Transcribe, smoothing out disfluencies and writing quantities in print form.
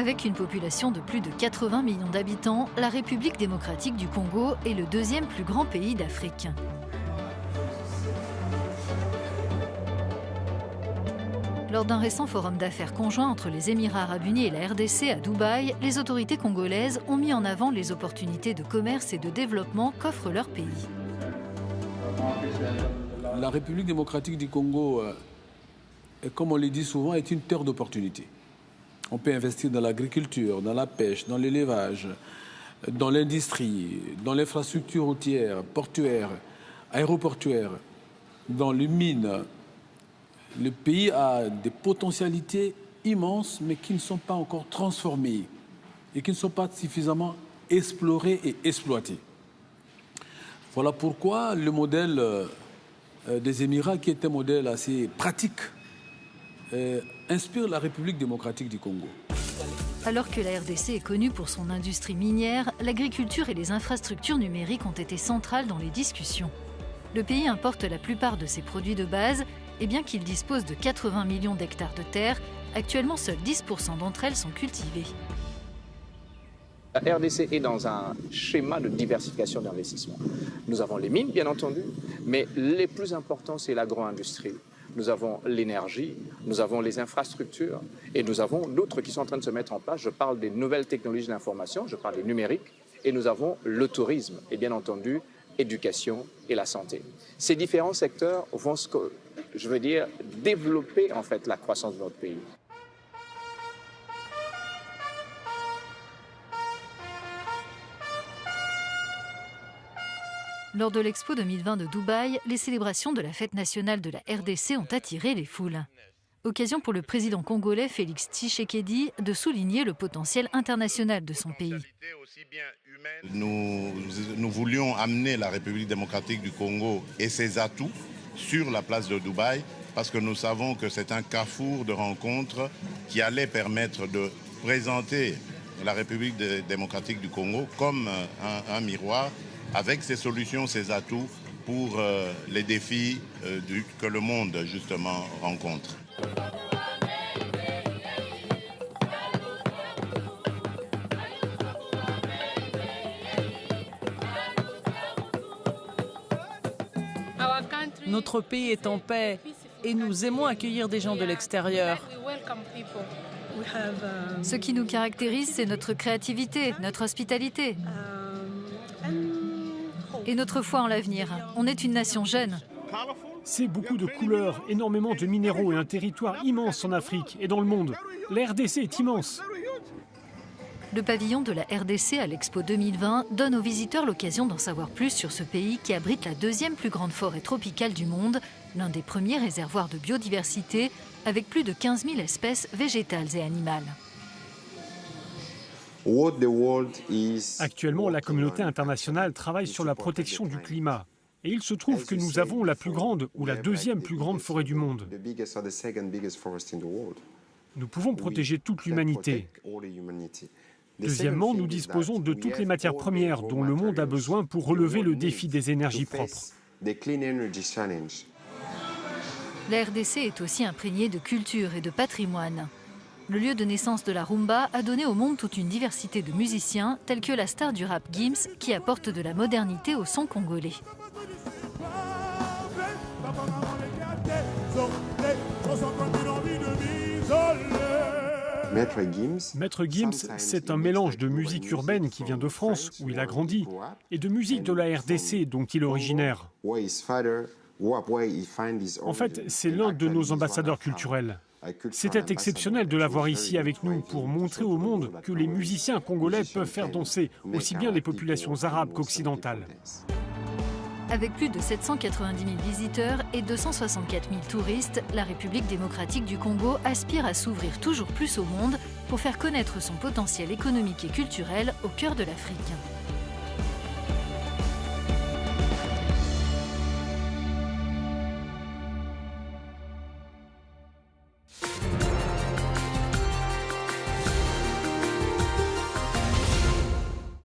Avec une population de plus de 80 millions d'habitants, la République démocratique du Congo est le deuxième plus grand pays d'Afrique. Lors d'un récent forum d'affaires conjoint entre les Émirats arabes unis et la RDC à Dubaï, les autorités congolaises ont mis en avant les opportunités de commerce et de développement qu'offre leur pays. La République démocratique du Congo, comme on le dit souvent, est une terre d'opportunités. On peut investir dans l'agriculture, dans la pêche, dans l'élevage, dans l'industrie, dans l'infrastructure routière, portuaire, aéroportuaire, dans les mines. Le pays a des potentialités immenses, mais qui ne sont pas encore transformées et qui ne sont pas suffisamment explorées et exploitées. Voilà pourquoi le modèle des Émirats, qui est un modèle assez pratique, inspire la République démocratique du Congo. Alors que la RDC est connue pour son industrie minière, l'agriculture et les infrastructures numériques ont été centrales dans les discussions. Le pays importe la plupart de ses produits de base, et bien qu'il dispose de 80 millions d'hectares de terre, actuellement seuls 10% d'entre elles sont cultivées. La RDC est dans un schéma de diversification d'investissement. Nous avons les mines, bien entendu, mais les plus importants, c'est l'agro-industrie. Nous avons l'énergie, nous avons les infrastructures et nous avons d'autres qui sont en train de se mettre en place. Je parle des nouvelles technologies de l'information, je parle des numériques et nous avons le tourisme et bien entendu l'éducation et la santé. Ces différents secteurs vont, développer en fait la croissance de notre pays. Lors de l'Expo 2020 de Dubaï, les célébrations de la fête nationale de la RDC ont attiré les foules. Occasion pour le président congolais Félix Tshisekedi de souligner le potentiel international de son pays. Nous voulions amener la République démocratique du Congo et ses atouts sur la place de Dubaï parce que nous savons que c'est un carrefour de rencontres qui allait permettre de présenter la République démocratique du Congo comme un miroir avec ses solutions, ses atouts pour les défis que le monde justement rencontre. Notre pays est en paix et nous aimons accueillir des gens de l'extérieur. Ce qui nous caractérise, c'est notre créativité, notre hospitalité et notre foi en l'avenir. On est une nation jeune. C'est beaucoup de couleurs, énormément de minéraux et un territoire immense en Afrique et dans le monde. La RDC est immense. Le pavillon de la RDC à l'Expo 2020 donne aux visiteurs l'occasion d'en savoir plus sur ce pays qui abrite la deuxième plus grande forêt tropicale du monde, l'un des premiers réservoirs de biodiversité, avec plus de 15 000 espèces végétales et animales. Actuellement, la communauté internationale travaille sur la protection du climat. Et il se trouve que nous avons la plus grande ou la deuxième plus grande forêt du monde. Nous pouvons protéger toute l'humanité. Deuxièmement, nous disposons de toutes les matières premières dont le monde a besoin pour relever le défi des énergies propres. La RDC est aussi imprégnée de culture et de patrimoine. Le lieu de naissance de la rumba a donné au monde toute une diversité de musiciens, tels que la star du rap Gims, qui apporte de la modernité au son congolais. Maître Gims, c'est un mélange de musique urbaine qui vient de France, où il a grandi, et de musique de la RDC, dont il est originaire. En fait, c'est l'un de nos ambassadeurs culturels. C'était exceptionnel de l'avoir ici avec nous pour montrer au monde que les musiciens congolais peuvent faire danser aussi bien les populations arabes qu'occidentales. Avec plus de 790 000 visiteurs et 264 000 touristes, la République démocratique du Congo aspire à s'ouvrir toujours plus au monde pour faire connaître son potentiel économique et culturel au cœur de l'Afrique.